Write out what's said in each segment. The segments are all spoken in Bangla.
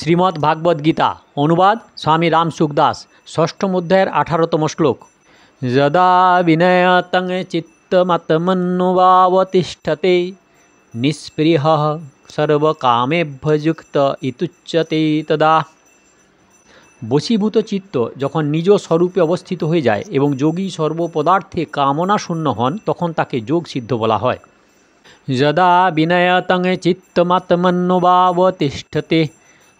শ্রীমদ্ভাগবত গীতা অনুবাদ স্বামী রাম সুখদাস ষষ্ঠম অধ্যায়ের 18তম শ্লোক। যদা বিনয়তং চিত্তমতমন্নুবাবতিষ্ঠতে নিঃস্পৃহ সর্বকামেভ্যযুক্ত ইতুচ্যতে তদা। বশীভূত চিত্ত যখন নিজ স্বরূপে অবস্থিত হয়ে যায় এবং যোগী সর্বপদার্থে কামনা শূন্য হন, তখন তাকে যোগ সিদ্ধ বলা হয়। যদা বিনয়তং চিত্তমাত্মন্যবাবতিষ্ঠতে,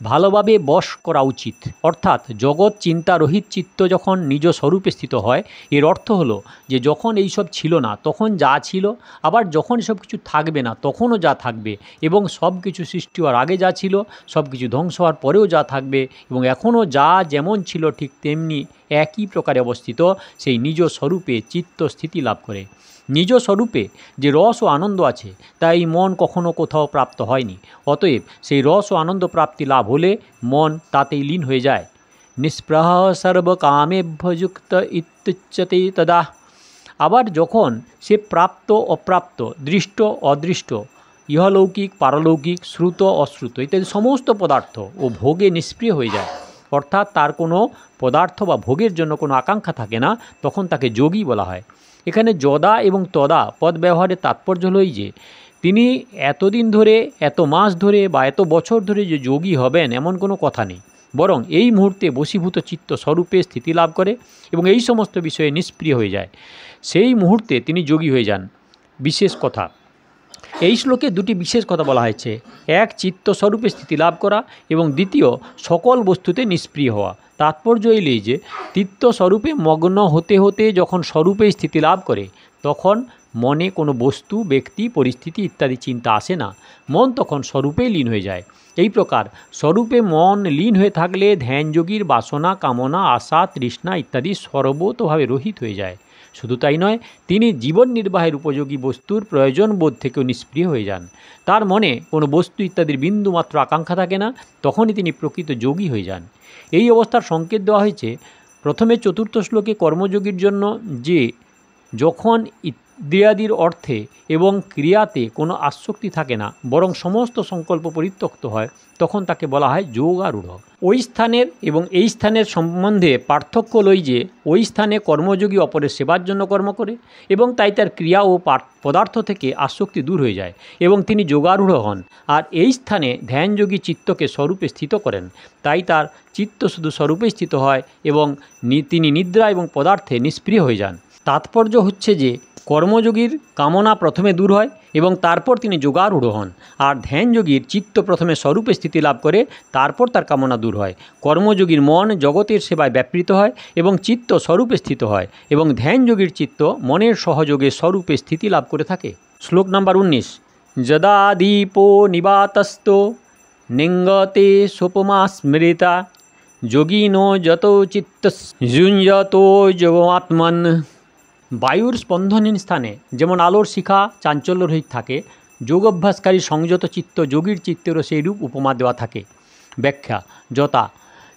ভালোভাবে বশ করা উচিত, অর্থাৎ জগৎ চিন্তারহিত চিত্ত যখন নিজ স্বরূপে স্থিত হয়। এর অর্থ হলো যে যখন এইসব ছিল না তখন যা ছিল, আবার যখন এসব কিছু থাকবে না তখনও যা থাকবে, এবং সব কিছু সৃষ্টি হওয়ার আগে যা ছিল, সব কিছু ধ্বংস হওয়ার পরেও যা থাকবে, এবং এখনও যা যেমন ছিল ঠিক তেমনি একই প্রকারে অবস্থিত সেই নিজ স্বরূপে চিত্ত স্থিতি লাভ করে। নিজ স্বরূপে যে রস ও আনন্দ আছে তা এই মন কখনো কোথাও প্রাপ্ত হয়নি। অতএব সেই রস ও আনন্দ প্রাপ্তি লাভ হলে মন তাতেই লীন হয়ে যায়। নিঃস্পৃহ সর্বকামেভ্যযুক্ত ইত্যুচ্যতে তদা। আবার যখন সে প্রাপ্ত অপ্রাপ্ত, দৃষ্ট অদৃষ্ট, ইহলৌকিক পারলৌকিক, শ্রুত অশ্রুত ইত্যাদি সমস্ত পদার্থ ও ভোগে নিষ্ক্রিয় হয়ে যায়, অর্থাৎ তার কোনো পদার্থ বা ভোগের জন্য কোনো আকাঙ্ক্ষা থাকে না, তখন তাকে যোগী বলা হয়। এখানে যদা এবং তদা পদ ব্যবহারের তাৎপর্য হলোই যে তিনি এতদিন ধরে, এত মাস ধরে বা এত বছর ধরে যে যোগী হবেন এমন কোনো কথা নেই, বরং এই মুহূর্তে বশীভূত চিত্ত স্বরূপে স্থিতি লাভ করে এবং এই সমস্ত বিষয়ে নিষ্ক্রিয় হয়ে যায়, সেই মুহূর্তে তিনি যোগী হয়ে যান। বিশেষ কথা, এই শ্লোকে দুটি বিশেষ কথা বলা হয়েছে। এক, চিত্ত স্বরূপে স্থিতি লাভ করা, এবং দ্বিতীয়, সকল বস্তুতে নিষ্ক্রিয় হওয়া। তাৎপর্য এই যে চিত্ত স্বরূপে মগ্ন হতে হতে যখন স্বরূপে স্থিতি লাভ করে, তখন মনে কোনো বস্তু, ব্যক্তি, পরিস্থিতি ইত্যাদি চিন্তা আসে না, মন তখন স্বরূপেই লীন হয়ে যায়। এই প্রকার স্বরূপে মন লীন হয়ে থাকলে ধ্যানযোগীর বাসনা, কামনা, আশা, তৃষ্ণা ইত্যাদি সর্বতভাবে রহিত হয়ে যায়। শুধু তাই নয়, তিনি জীবন নির্বাহের উপযোগী বস্তুর প্রয়োজন বোধ থেকেও নিষ্ক্রিয় হয়ে যান। তার মনে কোনো বস্তু ইত্যাদির বিন্দুমাত্র আকাঙ্ক্ষা থাকে না, তখনই তিনি প্রকৃত যোগী হয়ে যান। এই অবস্থার সংকেত দেওয়া হয়েছে প্রথমে চতুর্থ শ্লোকে কর্মযোগীর জন্য, যে যখন ইন্দ্রিয়াদির অর্থে এবং ক্রিয়াতে কোনো আসক্তি থাকে না, বরং সমস্ত সংকল্প পরিত্যক্ত হয়, তখন তাকে বলা হয় যোগারূঢ়। ওই স্থানের এবং এই স্থানের সম্বন্ধে পার্থক্য লই যে ওই স্থানে কর্মযোগী অপরের সেবার জন্য কর্ম করে এবং তাই তার ক্রিয়া ও পদার্থ থেকে আসক্তি দূর হয়ে যায় এবং তিনি যোগারূঢ় হন। আর এই স্থানে ধ্যানযোগী চিত্তকে স্বরূপে স্থিত করেন, তাই তার চিত্ত শুধু স্বরূপে স্থিত হয় এবং তিনি নিদ্রা এবং পদার্থে নিষ্ক্রিয় হয়ে যান। তাৎপর্য হচ্ছে যে কর্মযোগীর কামনা প্রথমে দূর হয় এবং তারপর তিনি যোগারূঢ় হন, আর ধ্যানযোগীর চিত্ত প্রথমে স্বরূপে স্থিতি লাভ করে, তারপর তার কামনা দূর হয়। কর্মযোগীর মন জগতের সেবায় ব্যাপৃত হয় এবং চিত্ত স্বরূপে স্থিত হয়, এবং ধ্যানযোগীর চিত্ত মনের সহযোগে স্বরূপে স্থিতি লাভ করে থাকে। শ্লোক নাম্বার 19। যদা দীপো নিবাতস্ত নিঙ্গতে সোপমা স্মৃতা যোগিনো যত চিত্ত যুঞ্জতো যোগাত্মন। বায়ুর স্পন্দনহীন স্থানে যেমন আলোর শিখা চাঞ্চল্যরহিত থাকে, যোগ অভ্যাসকারী সংযত চিত্ত যোগীর চিত্তেরও সেই রূপ উপমা দেওয়া থাকে। ব্যাখ্যা: যথা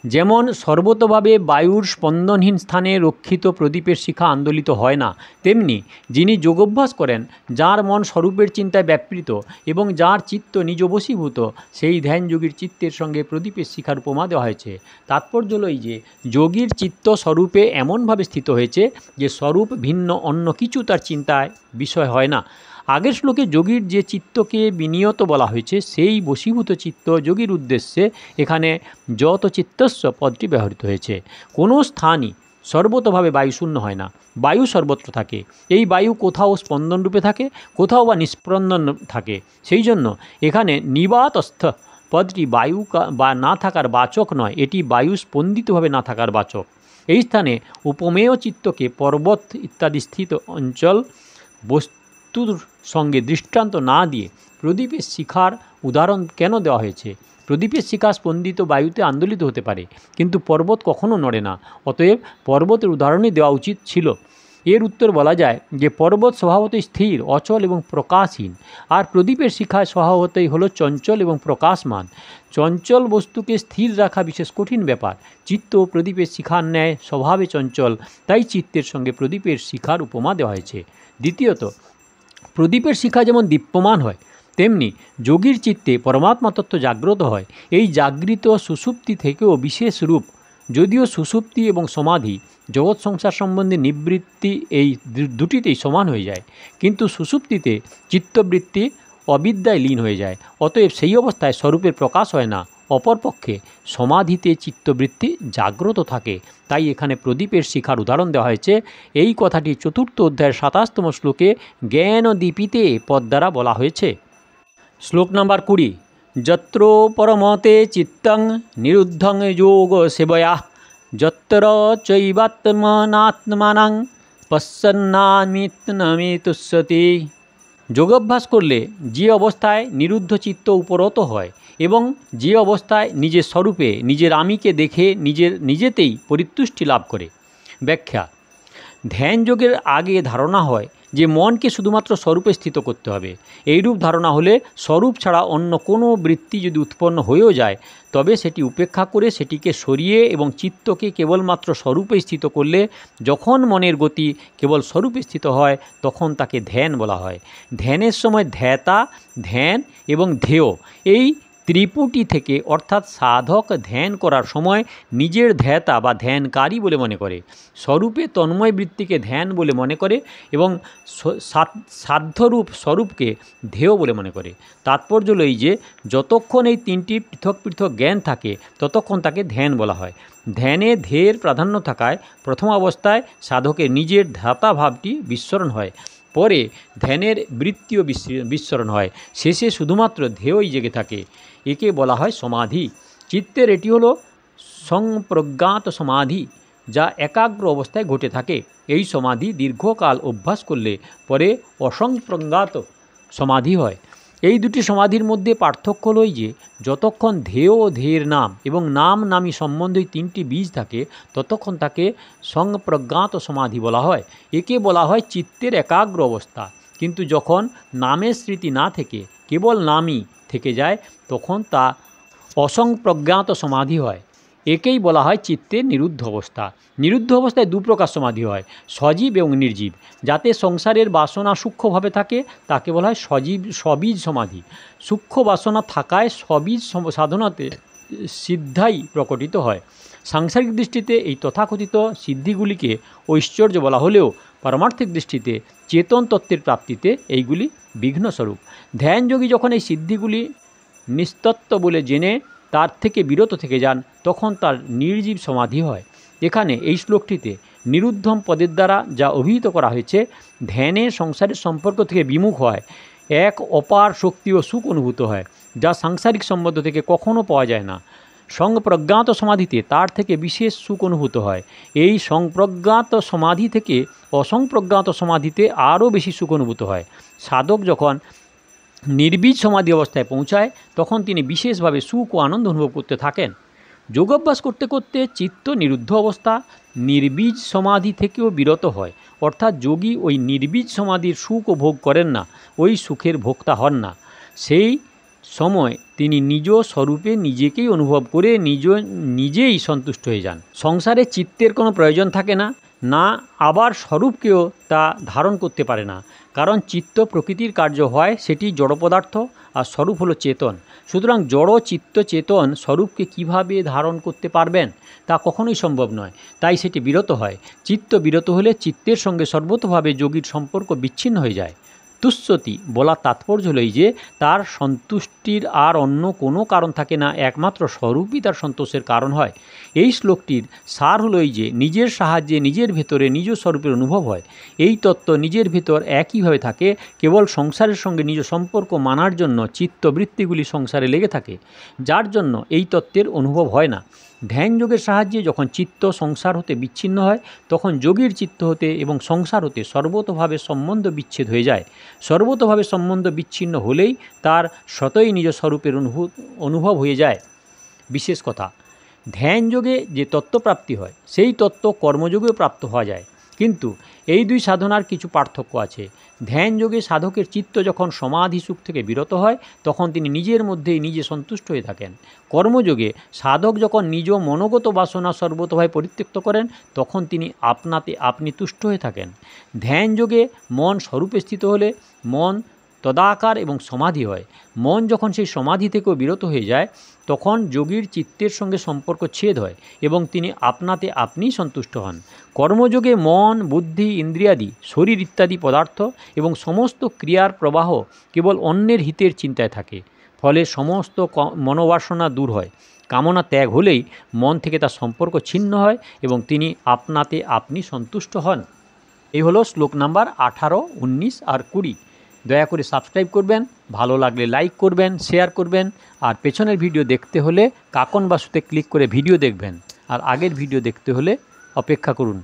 যেমন সর্বতভাবে বায়ুর স্পন্দনহীন স্থানে রক্ষিত প্রদীপের শিখা আন্দোলিত হয় না, তেমনি যিনি যোগাভ্যাস করেন, যার মন স্বরূপের চিন্তায় ব্যাপৃত এবং যার চিত্ত নিজ বশীভূত, সেই ধ্যানযোগীর চিত্তের সঙ্গে প্রদীপের শিখার উপমা দেওয়া হয়েছে। তাৎপর্য হল যে যোগীর চিত্ত স্বরূপে এমনভাবে স্থিত হয়েছে যে স্বরূপ ভিন্ন অন্য কিছু তার চিন্তায় বিষয় হয় না। আগের শ্লোকে যোগীর যে চিত্তকে বিনিয়ত বলা হয়েছে, সেই বশীভূত চিত্ত যোগীর উদ্দেশ্যে এখানে যত চিত্তস্য পদটি ব্যবহৃত হয়েছে। কোনো স্থানই সর্বতভাবে বায়ুশূন্য হয় না, বায়ু সর্বত্র থাকে। এই বায়ু কোথাও স্পন্দনরূপে থাকে, কোথাও বা নিস্পন্দন থাকে। সেই জন্য এখানে নিবাতস্থ পদটি বায়ু বা না থাকার বাচক নয়, এটি বায়ু স্পন্দিতভাবে না থাকার বাচক। এই স্থানে উপমেয় চিত্তকে পর্বত ইত্যাদি স্থিত অঞ্চল বস্তুর সঙ্গে দৃষ্টান্ত না দিয়ে প্রদীপের শিখার উদাহরণ কেন দেওয়া হয়েছে? প্রদীপের শিখা স্পন্দিত বায়ুতে আন্দোলিত হতে পারে, কিন্তু পর্বত কখনো নড়ে না, অতএব পর্বতের উদাহরণই দেওয়া উচিত ছিল। এর উত্তর বলা যায় যে পর্বত স্বভাবতই স্থির, অচল এবং প্রকাশহীন, আর প্রদীপের শিখায় স্বভাবতই হলো চঞ্চল এবং প্রকাশমান। চঞ্চল বস্তুকে স্থির রাখা বিশেষ কঠিন ব্যাপার। চিত্ত প্রদীপের শিখার ন্যায় স্বভাবে চঞ্চল, তাই চিত্তের সঙ্গে প্রদীপের শিখার উপমা দেওয়া হয়েছে। দ্বিতীয়ত, প্রদীপের শিখা যেমন দীপ্যমান হয়, তেমনি যোগীর চিত্তে পরমাত্মা তত্ত্ব জাগ্রত হয় এই জাগৃত সুষুপ্তি থেকেও বিশেষ রূপ। যদিও সুষুপ্তি এবং সমাধি জগৎ সংসার সম্বন্ধে নিবৃত্তি এই দুটিতেই সমান হয়ে যায়, কিন্তু সুষুপ্তিতে চিত্তবৃত্তি অবিদ্যায় লীন হয়ে যায়, অতএব সেই অবস্থায় স্বরূপের প্রকাশ হয় না। অপরপক্ষে সমাধিতে চিত্তবৃত্তি জাগ্রত থাকে। তাই এখানে প্রদীপের শিখার উদাহরণ দেওয়া হয়েছে। এই কথাটি 4th অধ্যায়ের 27তম শ্লোকে জ্ঞান দীপিতে পদ দ্বারা বলা হয়েছে। শ্লোক নাম্বার 20। যত্র পরমতে চিত্তং নিরুদ্ধং যোগ সেবয়া যত্র চৈবাত্মনাত্মানাং পশ্যন্নামিতুষ্যতি। যোগাভ্যাস করলে যে অবস্থায় নিরুদ্ধ চিত্ত উপরত হয় এবং যে অবস্থায় নিজের স্বরূপে নিজের আমিকে দেখে নিজেতেই পরিতুষ্টি লাভ করে। ব্যাখ্যা: ধ্যান যোগের আগে ধারণা হয় যে মনকে শুধুমাত্র স্বরূপে স্থিত করতে হবে। এইরূপ ধারণা হলে স্বরূপ ছাড়া অন্য কোনো বৃত্তি যদি উৎপন্ন হয়েও যায় তবে সেটি উপেক্ষা করে সেটিকে সরিয়ে এবং চিত্তকে কেবলমাত্র স্বরূপে স্থিত করলে যখন মনের গতি কেবল স্বরূপে স্থিত হয় তখন তাকে ধ্যান বলা হয়। ধ্যানের সময় ধ্যাতা, ধ্যান এবং ধ্যেয় এই ত্রিপুটি থেকে অর্থাৎ সাধক ধ্যান করার সময় নিজের ধ্যাতা বা ধ্যানকারী বলে মনে করে, স্বরূপে তন্ময় বৃত্তিকে ধ্যান বলে মনে করে এবং সাধ্যরূপ স্বরূপকে ধ্যেয় বলে মনে করে। তাৎপর্য হল এই যে যতক্ষণ এই তিনটি পৃথক পৃথক জ্ঞান থাকে ততক্ষণ তাকে ধ্যান বলা হয়। ধ্যানে ধ্যেয়ের প্রাধান্য থাকায় প্রথম অবস্থায় সাধকের নিজের ধ্যাতা ভাবটি বিস্মরণ হয়, পরে ধ্যানের বৃত্তিও বিস্মরণ হয়, শেষে শুধুমাত্র ধ্যেয়ই জেগে থাকে। একে বলা হয় সমাধি। চিত্তের এটি হলো সংপ্রজ্ঞাত সমাধি, যা একাগ্র অবস্থায় ঘটে থাকে। এই সমাধি দীর্ঘকাল অভ্যাস করলে পরে অসংপ্রজ্ঞাত সমাধি হয়। এই দুটি সমাধির মধ্যে পার্থক্য হল যে যতক্ষণ ধ্যেয় ও ধ্যেয়ের নাম এবং নাম নামী সম্বন্ধে তিনটি বীজ থাকে ততক্ষণ তাকে সংপ্রজ্ঞাত সমাধি বলা হয়। একে বলা হয় চিত্তের একাগ্র অবস্থা। কিন্তু যখন নামের স্মৃতি না থেকে কেবল নামই থেকে যায় তখন তা অসংপ্রজ্ঞাত সমাধি হয়। একেই বলা হয় চিত্তের নিরুদ্ধ অবস্থা। নিরুদ্ধ অবস্থায় দু প্রকার সমাধি হয়, সজীব এবং নির্জীব। যাতে সংসারের বাসনা সূক্ষ্মভাবে থাকে তাকে বলা হয় সবীজ সমাধি। সূক্ষ্ম বাসনা থাকায় সবীজ সাধনাতে সিদ্ধাই প্রকটিত হয়। সাংসারিক দৃষ্টিতে এই তথাকথিত সিদ্ধিগুলিকে ঐশ্বর্য বলা হলেও পারমার্থিক দৃষ্টিতে চেতন তত্ত্বের প্রাপ্তিতে এইগুলি বিঘ্নস্বরূপ। ধ্যানযোগী যখন এই সিদ্ধিগুলি নিস্তত্ত্ব বলে জেনে তার থেকে বিরত থেকে যান তখন তার নির্জীব সমাধি হয়। এখানে এই শ্লোকটিতে নিরুদ্ধম পদের দ্বারা যা অভিহিত করা হয়েছে, ধ্যানে সংসারের সম্পর্ক থেকে বিমুখ হয়, এক অপার শক্তি ও সুখ অনুভূত হয় যা সাংসারিক সম্বন্ধ থেকে কখনো পাওয়া যায় না। সংপ্রজ্ঞাত সমাধিতে তার থেকে বিশেষ সুখ অনুভূত হয়। এই সংপ্রজ্ঞাত সমাধি থেকে অসংপ্রজ্ঞাত সমাধিতে আরও বেশি সুখ অনুভূত হয়। সাধক যখন নির্বীজ সমাধি অবস্থায় পৌঁছায় তখন তিনি বিশেষভাবে সুখ ও আনন্দ অনুভব করতে থাকেন। যোগাভ্যাস করতে করতে চিত্ত নিরুদ্ধ অবস্থা নির্বীজ সমাধি থেকেও বিরত হয়, অর্থাৎ যোগী ওই নির্বীজ সমাধির সুখ ও ভোগ করেন না, ওই সুখের ভোক্তা হন না। সেই সময় তিনি নিজ স্বরূপে নিজেকেই অনুভব করে নিজেই সন্তুষ্ট হয়ে যান। সংসারে চিত্তের কোনো প্রয়োজন থাকে না, না আবার স্বরূপকেও তা ধারণ করতে পারে না, কারণ চিত্ত প্রকৃতির কার্য হয়, সেটি জড় পদার্থ আর স্বরূপ হলো চেতন। সুতরাং জড় চিত্ত চেতন স্বরূপকে কিভাবে ধারণ করতে পারবেন তা কখনোই সম্ভব নয়, তাই সেটি বিরত হয়। চিত্ত বিরত হলে চিত্তের সঙ্গে সর্বতভাবে যোগীর সম্পর্ক বিচ্ছিন্ন হয়ে যায়। তুষ্যতি বলার তাৎপর্য হল যে তার সন্তুষ্টির আর অন্য কোনো কারণ থাকে না, একমাত্র স্বরূপই তার সন্তোষের কারণ হয়। এই শ্লোকটির সার হল যে নিজের সাহায্যে নিজের ভেতরে নিজ স্বরূপের অনুভব হয়। এই তত্ত্ব নিজের ভেতর একইভাবে থাকে, কেবল সংসারের সঙ্গে নিজ সম্পর্ক মানার জন্য চিত্তবৃত্তিগুলি সংসারে লেগে থাকে, যার জন্য এই তত্ত্বের অনুভব হয় না। ধ্যান যোগের সাহায্যে যখন চিত্ত সংসার হতে বিচ্ছিন্ন হয় তখন যোগীর চিত্ত হতে এবং সংসার হতে সর্বতোভাবে সম্বন্ধ বিচ্ছেদ হয়ে যায়। সর্বতোভাবে সম্বন্ধ বিচ্ছিন্ন হলেই তার স্বতই নিজ স্বরূপের অনুভব হয়ে যায়। বিশেষ কথা, ধ্যান যোগে যে তত্ত্বপ্রাপ্তি হয় সেই তত্ত্ব কর্মযোগেও প্রাপ্ত হওয়া যায়, কিন্তু এই দুই সাধনার কিছু পার্থক্য আছে। ধ্যান যোগে সাধকের চিত্ত যখন সমাধি সুখ থেকে বিরত হয় তখন তিনি নিজের মধ্যেই নিজে সন্তুষ্ট হয়ে থাকেন। কর্মযোগে সাধক যখন নিজ মনোগত বাসনা সর্বতোভাবে পরিত্যক্ত করেন তখন তিনি আপনাতে আপনি তুষ্ট হয়ে থাকেন। ধ্যান যোগে মন স্বরূপে স্থিত হলে মন তদাকার এবং সমাধি হয়। মন যখন সেই সমাধি থেকেও বিরত হয়ে যায় তখন যোগীর চিত্তের সঙ্গে সম্পর্ক ছেদ হয় এবং তিনি আপনাতে আপনিই সন্তুষ্ট হন। কর্মযোগে মন, বুদ্ধি, ইন্দ্রিয়াদি, শরীর ইত্যাদি পদার্থ এবং সমস্ত ক্রিয়ার প্রবাহ কেবল অন্যের হিতের চিন্তায় থাকে। ফলে সমস্ত মনোবাসনা দূর হয়। কামনা ত্যাগ হলেই মন থেকে তার সম্পর্ক ছিন্ন হয় এবং তিনি আপনাতে আপনি সন্তুষ্ট হন। এই হলো শ্লোক নাম্বার 18, 19 আর 20। দয়া করে সাবস্ক্রাইব করবেন, ভালো লাগলে লাইক করবেন, শেয়ার করবেন। আর পেছনের ভিডিও দেখতে হলে কাকন বাসুতে ক্লিক করে ভিডিও দেখবেন, আর আগের ভিডিও দেখতে হলে অপেক্ষা করুন।